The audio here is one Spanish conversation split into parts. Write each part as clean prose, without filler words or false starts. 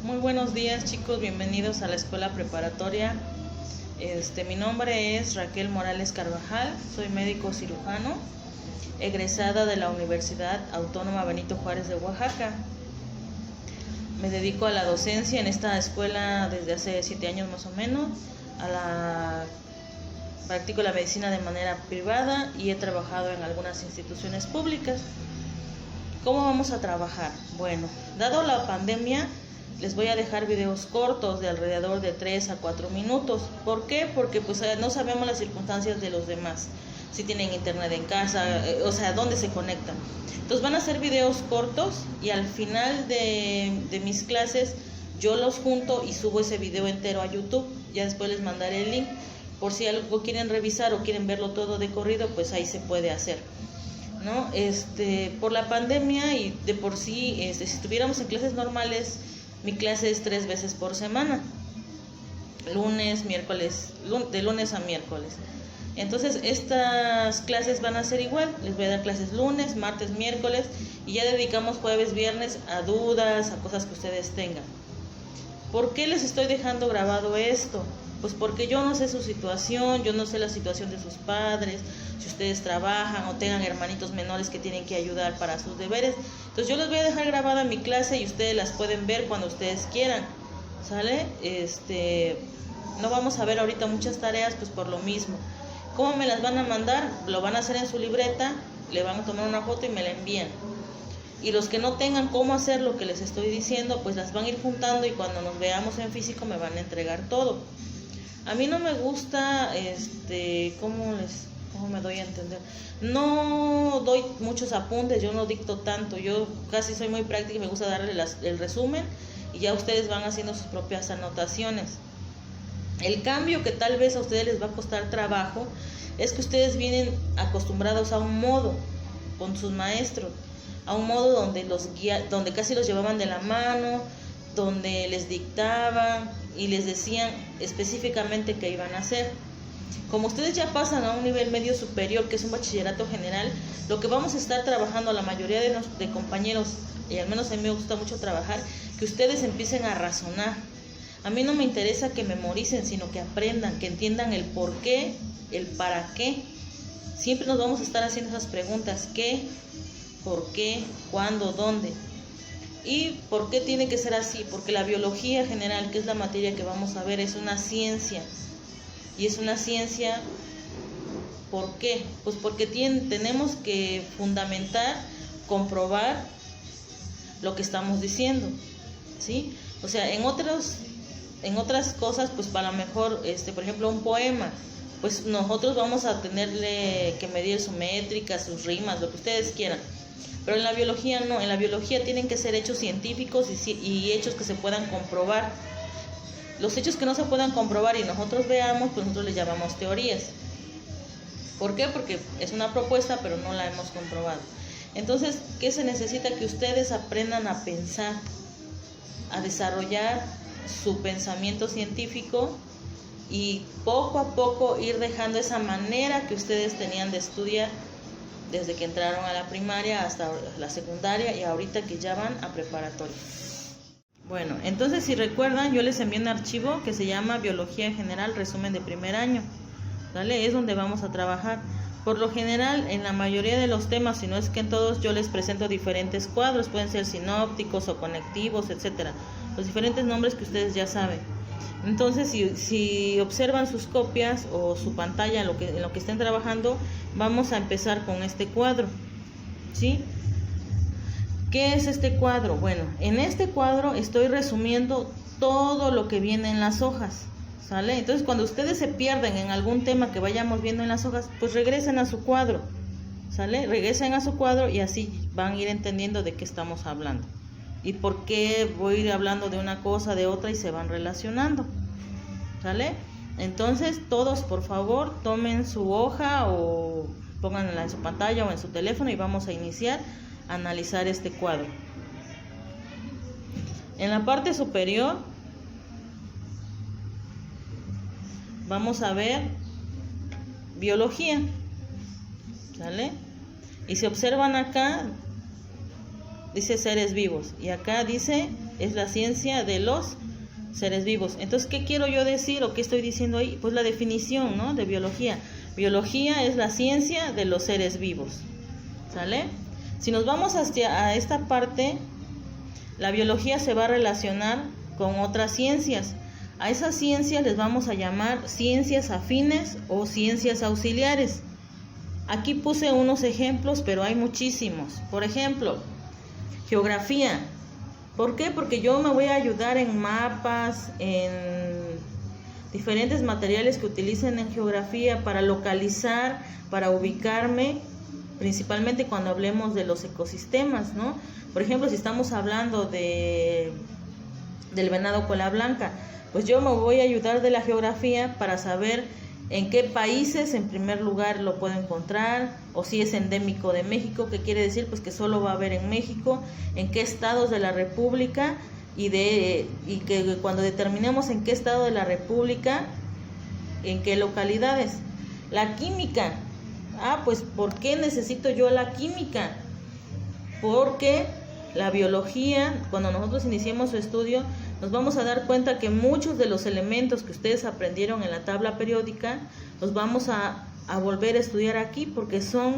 Muy buenos días, chicos, bienvenidos a la escuela preparatoria. Mi nombre es Raquel Morales Carvajal, soy médico cirujano, egresada de la Universidad Autónoma Benito Juárez de Oaxaca. Me dedico a la docencia en esta escuela desde hace 7 años más o menos. Practico la medicina de manera privada y he trabajado en algunas instituciones públicas. ¿Cómo vamos a trabajar? Bueno, dado la pandemia, les voy a dejar videos cortos de alrededor de 3 a 4 minutos. ¿Por qué? Porque no sabemos las circunstancias de los demás, si tienen internet en casa, dónde se conectan. Entonces van a ser videos cortos y al final de mis clases yo los junto y subo ese video entero a YouTube. Ya después les mandaré el link por si algo quieren revisar o quieren verlo todo de corrido, pues ahí se puede hacer, ¿no? Por la pandemia y de por sí, si estuviéramos en clases normales, mi clase es 3 veces por semana, lunes, miércoles, de lunes a miércoles. Entonces estas clases van a ser igual, les voy a dar clases lunes, martes, miércoles y ya dedicamos jueves, viernes a dudas, a cosas que ustedes tengan. ¿Por qué les estoy dejando grabado esto? Pues porque yo no sé su situación, yo no sé la situación de sus padres, si ustedes trabajan o tengan hermanitos menores que tienen que ayudar para sus deberes. Entonces yo les voy a dejar grabada mi clase y ustedes las pueden ver cuando ustedes quieran, ¿sale? No vamos a ver ahorita muchas tareas, pues por lo mismo. ¿Cómo me las van a mandar? Lo van a hacer en su libreta, le van a tomar una foto y me la envían. Y los que no tengan cómo hacer lo que les estoy diciendo, pues las van a ir juntando y cuando nos veamos en físico me van a entregar todo. A mí no me gusta, ¿cómo me doy a entender? No doy muchos apuntes, yo no dicto tanto, yo casi soy muy práctica y me gusta darle el resumen y ya ustedes van haciendo sus propias anotaciones. El cambio que tal vez a ustedes les va a costar trabajo es que ustedes vienen acostumbrados a un modo con sus maestros, a un modo donde casi los llevaban de la mano, donde les dictaban y les decían específicamente qué iban a hacer. Como ustedes ya pasan a un nivel medio superior, que es un bachillerato general, lo que vamos a estar trabajando la mayoría de compañeros, y al menos a mí me gusta mucho trabajar, que ustedes empiecen a razonar. A mí no me interesa que memoricen, sino que aprendan, que entiendan el por qué, el para qué. Siempre nos vamos a estar haciendo esas preguntas: ¿qué? ¿Por qué? ¿Cuándo? ¿Dónde? ¿Y por qué tiene que ser así? Porque la biología general, que es la materia que vamos a ver, es una ciencia. Y es una ciencia, ¿por qué? Pues porque tenemos que fundamentar, comprobar lo que estamos diciendo, ¿sí? O sea, en otras cosas, pues para lo mejor, por ejemplo, un poema, pues nosotros vamos a tenerle que medir su métrica, sus rimas, lo que ustedes quieran. Pero en la biología no, en la biología tienen que ser hechos científicos y hechos que se puedan comprobar. Los hechos que no se puedan comprobar y nosotros veamos, pues nosotros les llamamos teorías. ¿Por qué? Porque es una propuesta, pero no la hemos comprobado. Entonces, ¿qué se necesita? Que ustedes aprendan a pensar, a desarrollar su pensamiento científico y poco a poco ir dejando esa manera que ustedes tenían de estudiar desde que entraron a la primaria hasta la secundaria y ahorita que ya van a preparatoria. Bueno, entonces si recuerdan, yo les envié un archivo que se llama Biología en General, resumen de primer año, ¿vale? Es donde vamos a trabajar. Por lo general, en la mayoría de los temas, si no es que en todos, yo les presento diferentes cuadros, pueden ser sinópticos o conectivos, etcétera, los diferentes nombres que ustedes ya saben. Entonces, si observan sus copias o su pantalla en lo que estén trabajando, vamos a empezar con este cuadro, ¿sí? ¿Qué es este cuadro? Bueno, en este cuadro estoy resumiendo todo lo que viene en las hojas, ¿sale? Entonces, cuando ustedes se pierden en algún tema que vayamos viendo en las hojas, pues regresen a su cuadro, ¿sale? Regresen a su cuadro y así van a ir entendiendo de qué estamos hablando y por qué voy a ir hablando de una cosa, de otra y se van relacionando, ¿sale? Entonces, todos, por favor, tomen su hoja o pónganla en su pantalla o en su teléfono y vamos a iniciar a analizar este cuadro. En la parte superior vamos a ver biología, ¿sale? Y si observan acá, dice seres vivos y acá dice es la ciencia de los seres vivos. Entonces, ¿qué quiero yo decir o qué estoy diciendo ahí? Pues la definición, ¿no?, de biología. Biología es la ciencia de los seres vivos, ¿sale? Si nos vamos hacia esta parte, la biología se va a relacionar con otras ciencias. A esas ciencias les vamos a llamar ciencias afines o ciencias auxiliares. Aquí puse unos ejemplos, pero hay muchísimos. Por ejemplo, geografía. ¿Por qué? Porque yo me voy a ayudar en mapas, en diferentes materiales que utilicen en geografía para localizar, para ubicarme, principalmente cuando hablemos de los ecosistemas, ¿no? Por ejemplo, si estamos hablando del venado cola blanca, pues yo me voy a ayudar de la geografía para saber en qué países en primer lugar lo puedo encontrar, o si es endémico de México, que quiere decir pues que solo va a haber en México, en qué estados de la República, y que cuando determinemos en qué estado de la República, en qué localidades. La química. Pues ¿por qué necesito yo la química? Porque la biología, cuando nosotros iniciemos su estudio, nos vamos a dar cuenta que muchos de los elementos que ustedes aprendieron en la tabla periódica los vamos a volver a estudiar aquí, porque son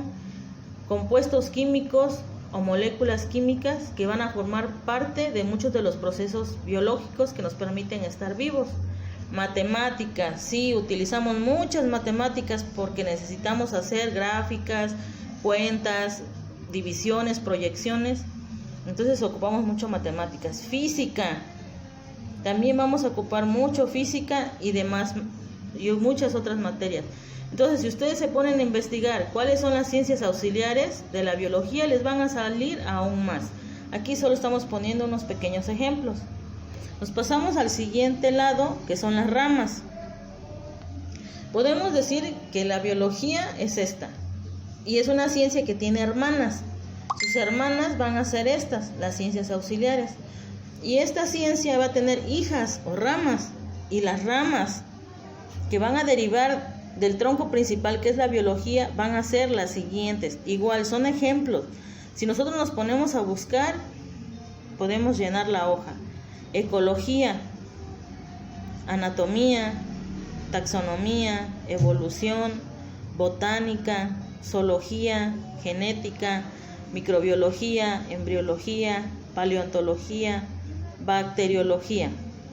compuestos químicos o moléculas químicas que van a formar parte de muchos de los procesos biológicos que nos permiten estar vivos. Matemáticas, sí, utilizamos muchas matemáticas porque necesitamos hacer gráficas, cuentas, divisiones, proyecciones, entonces ocupamos mucho matemáticas. Física, también vamos a ocupar mucho física y demás, y muchas otras materias. Entonces, si ustedes se ponen a investigar cuáles son las ciencias auxiliares de la biología, les van a salir aún más. Aquí solo estamos poniendo unos pequeños ejemplos. Nos pasamos al siguiente lado, que son las ramas. Podemos decir que la biología es esta, y es una ciencia que tiene hermanas. Sus hermanas van a ser estas, las ciencias auxiliares. Y esta ciencia va a tener hijas o ramas, y las ramas que van a derivar del tronco principal, que es la biología, van a ser las siguientes. Igual, son ejemplos. Si nosotros nos ponemos a buscar, podemos llenar la hoja. Ecología, anatomía, taxonomía, evolución, botánica, zoología, genética, microbiología, embriología, paleontología, bacteriología,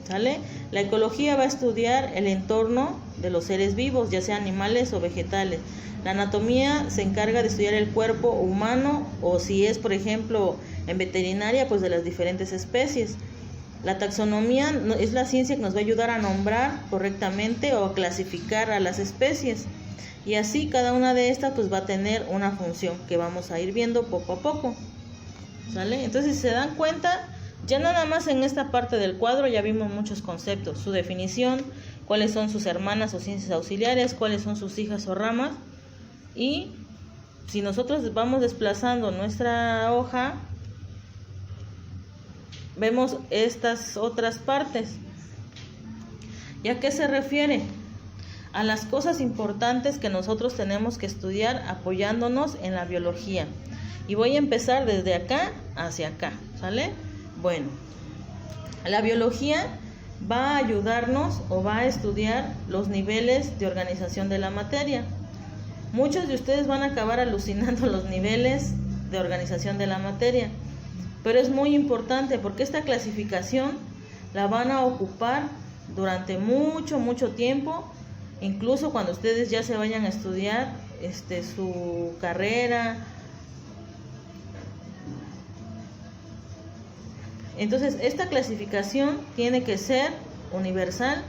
¿sale? La ecología va a estudiar el entorno de los seres vivos, ya sea animales o vegetales. La anatomía se encarga de estudiar el cuerpo humano, o si es, por ejemplo, en veterinaria, pues de las diferentes especies. La taxonomía es la ciencia que nos va a ayudar a nombrar correctamente o a clasificar a las especies. Y así cada una de estas pues va a tener una función que vamos a ir viendo poco a poco, ¿sale? Entonces, si se dan cuenta, ya nada más en esta parte del cuadro ya vimos muchos conceptos, su definición, cuáles son sus hermanas o ciencias auxiliares, cuáles son sus hijas o ramas. Y si nosotros vamos desplazando nuestra hoja, vemos estas otras partes. ¿Y a qué se refiere? A las cosas importantes que nosotros tenemos que estudiar apoyándonos en la biología. Y voy a empezar desde acá hacia acá, ¿sale? Bueno, la biología va a ayudarnos o va a estudiar los niveles de organización de la materia. Muchos de ustedes van a acabar alucinando los niveles de organización de la materia, pero es muy importante porque esta clasificación la van a ocupar durante mucho tiempo, incluso cuando ustedes ya se vayan a estudiar su carrera. Entonces, esta clasificación tiene que ser universal,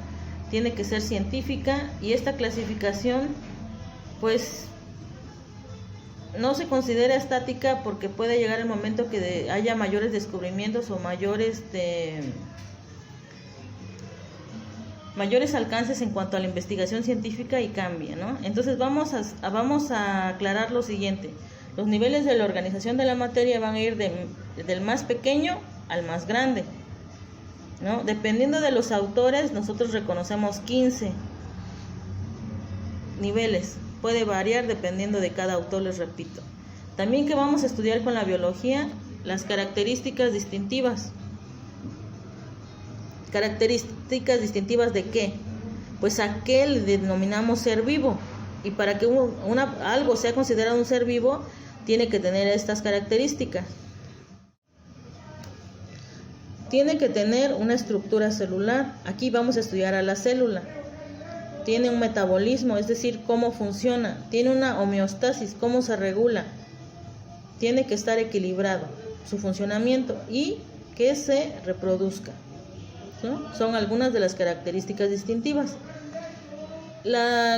tiene que ser científica, y esta clasificación pues no se considera estática, porque puede llegar el momento que haya mayores descubrimientos o mayores alcances en cuanto a la investigación científica y cambia, ¿no? Entonces vamos a aclarar lo siguiente. Los niveles de la organización de la materia van a ir del más pequeño al más grande, ¿no? Dependiendo de los autores, nosotros reconocemos 15 niveles. Puede variar dependiendo de cada autor, les repito. También que vamos a estudiar con la biología las características distintivas. ¿Características distintivas de qué? Pues a qué le denominamos ser vivo. Y para que algo sea considerado un ser vivo, tiene que tener estas características. Tiene que tener una estructura celular. Aquí vamos a estudiar a la célula. Tiene un metabolismo, es decir, cómo funciona. Tiene una homeostasis, cómo se regula. Tiene que estar equilibrado su funcionamiento y que se reproduzca, ¿no? Son algunas de las características distintivas.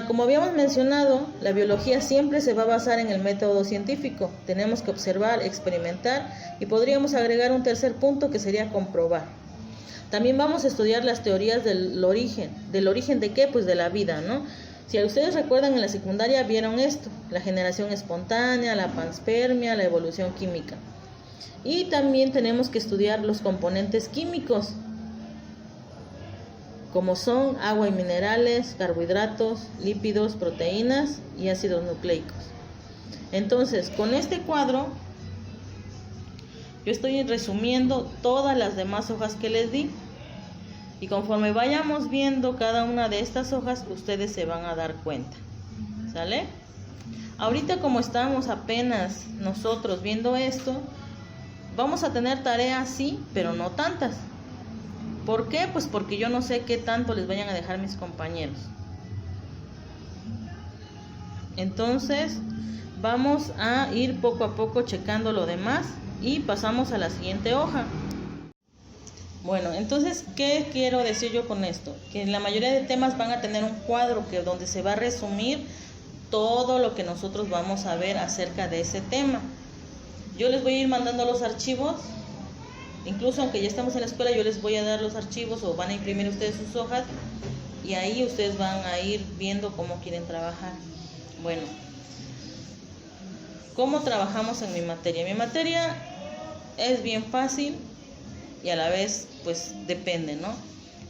Como habíamos mencionado, la biología siempre se va a basar en el método científico. Tenemos que observar, experimentar y podríamos agregar un tercer punto que sería comprobar. También vamos a estudiar las teorías del origen. ¿Del origen de qué? Pues de la vida, ¿no? Si ustedes recuerdan, en la secundaria vieron esto: la generación espontánea, la panspermia, la evolución química. Y también tenemos que estudiar los componentes químicos, como son agua y minerales, carbohidratos, lípidos, proteínas y ácidos nucleicos. Entonces, con este cuadro, yo estoy resumiendo todas las demás hojas que les di. Y conforme vayamos viendo cada una de estas hojas, ustedes se van a dar cuenta. ¿Sale? Ahorita, como estamos apenas nosotros viendo esto, vamos a tener tareas, sí, pero no tantas. ¿Por qué? Pues porque yo no sé qué tanto les vayan a dejar mis compañeros. Entonces, vamos a ir poco a poco checando lo demás y pasamos a la siguiente hoja. Bueno, entonces, ¿qué quiero decir yo con esto? Que en la mayoría de temas van a tener un cuadro donde se va a resumir todo lo que nosotros vamos a ver acerca de ese tema. Yo les voy a ir mandando los archivos. Incluso aunque ya estamos en la escuela, yo les voy a dar los archivos o van a imprimir ustedes sus hojas y ahí ustedes van a ir viendo cómo quieren trabajar. Bueno, ¿cómo trabajamos en mi materia? Mi materia es bien fácil y a la vez pues depende, ¿no?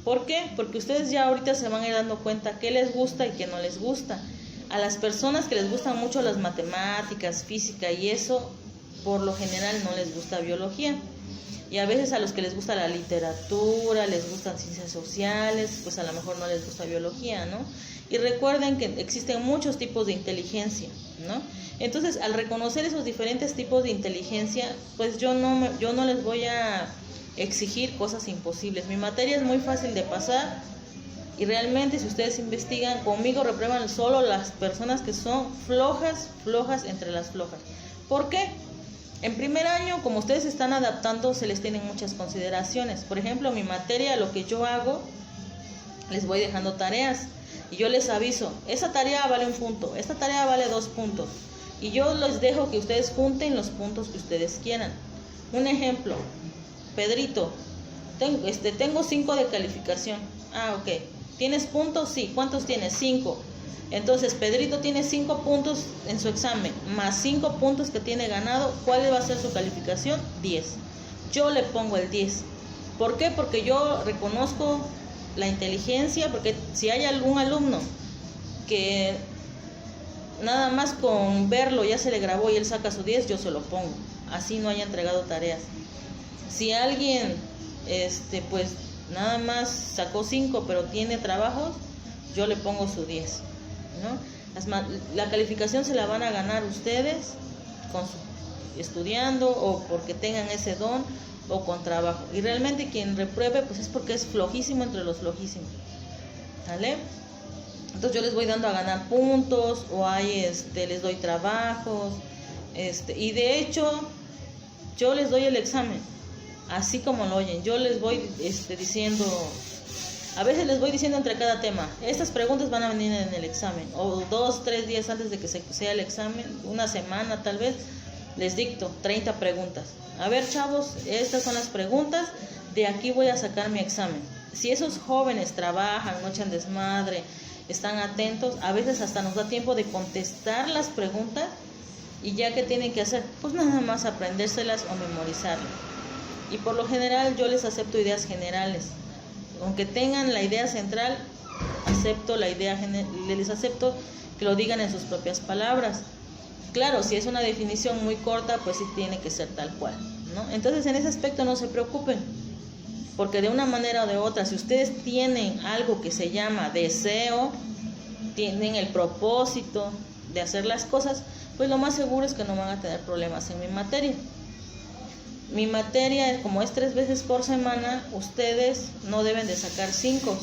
¿Por qué? Porque ustedes ya ahorita se van a ir dando cuenta qué les gusta y qué no les gusta. A las personas que les gustan mucho las matemáticas, física y eso, por lo general no les gusta biología. Y a veces a los que les gusta la literatura, les gustan ciencias sociales, pues a lo mejor no les gusta biología, ¿no? Y recuerden que existen muchos tipos de inteligencia, ¿no? Entonces, al reconocer esos diferentes tipos de inteligencia, pues yo no les voy a exigir cosas imposibles. Mi materia es muy fácil de pasar y realmente si ustedes investigan, conmigo reprueban solo las personas que son flojas entre las flojas. ¿Por qué? En primer año, como ustedes se están adaptando, se les tienen muchas consideraciones. Por ejemplo, mi materia, lo que yo hago, les voy dejando tareas y yo les aviso, esa tarea vale 1 punto, esta tarea vale 2 puntos. Y yo les dejo que ustedes junten los puntos que ustedes quieran. Un ejemplo, Pedrito, tengo 5 de calificación. Ah, ok. ¿Tienes puntos? Sí. ¿Cuántos tienes? 5. Entonces, Pedrito tiene 5 puntos en su examen, más 5 puntos que tiene ganado. ¿Cuál va a ser su calificación? 10. Yo le pongo el 10. ¿Por qué? Porque yo reconozco la inteligencia, porque si hay algún alumno que nada más con verlo ya se le grabó y él saca su 10, yo se lo pongo. Así no haya entregado tareas. Si alguien, pues nada más sacó 5, pero tiene trabajos, yo le pongo su 10. ¿No? La calificación se la van a ganar ustedes estudiando o porque tengan ese don o con trabajo. Y realmente quien repruebe pues es porque es flojísimo entre los flojísimos. ¿Vale? Entonces yo les voy dando a ganar puntos o les doy trabajos. Y de hecho yo les doy el examen, así como lo oyen. Yo les voy diciendo... A veces les voy diciendo entre cada tema, estas preguntas van a venir en el examen, o 2-3 días antes de que sea el examen, una semana tal vez, les dicto 30 preguntas. A ver, chavos, estas son las preguntas, de aquí voy a sacar mi examen. Si esos jóvenes trabajan, no echan desmadre, están atentos, a veces hasta nos da tiempo de contestar las preguntas y ya que tienen que hacer, pues nada más aprendérselas o memorizarlas. Y por lo general yo les acepto ideas generales. Aunque tengan la idea central, les acepto que lo digan en sus propias palabras. Claro, si es una definición muy corta, pues sí tiene que ser tal cual, ¿no? Entonces, en ese aspecto no se preocupen. porque de una manera o de otra, si ustedes tienen algo que se llama deseo, tienen el propósito de hacer las cosas, pues lo más seguro es que no van a tener problemas en mi materia. Mi materia, como es 3 veces por semana, ustedes no deben de sacar 5.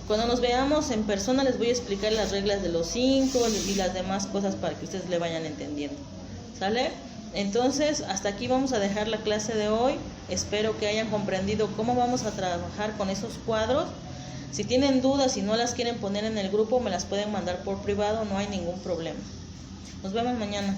Cuando nos veamos en persona les voy a explicar las reglas de los 5 y las demás cosas para que ustedes le vayan entendiendo. ¿Sale? Entonces, hasta aquí vamos a dejar la clase de hoy. Espero que hayan comprendido cómo vamos a trabajar con esos cuadros. Si tienen dudas y no las quieren poner en el grupo, me las pueden mandar por privado, no hay ningún problema. Nos vemos mañana.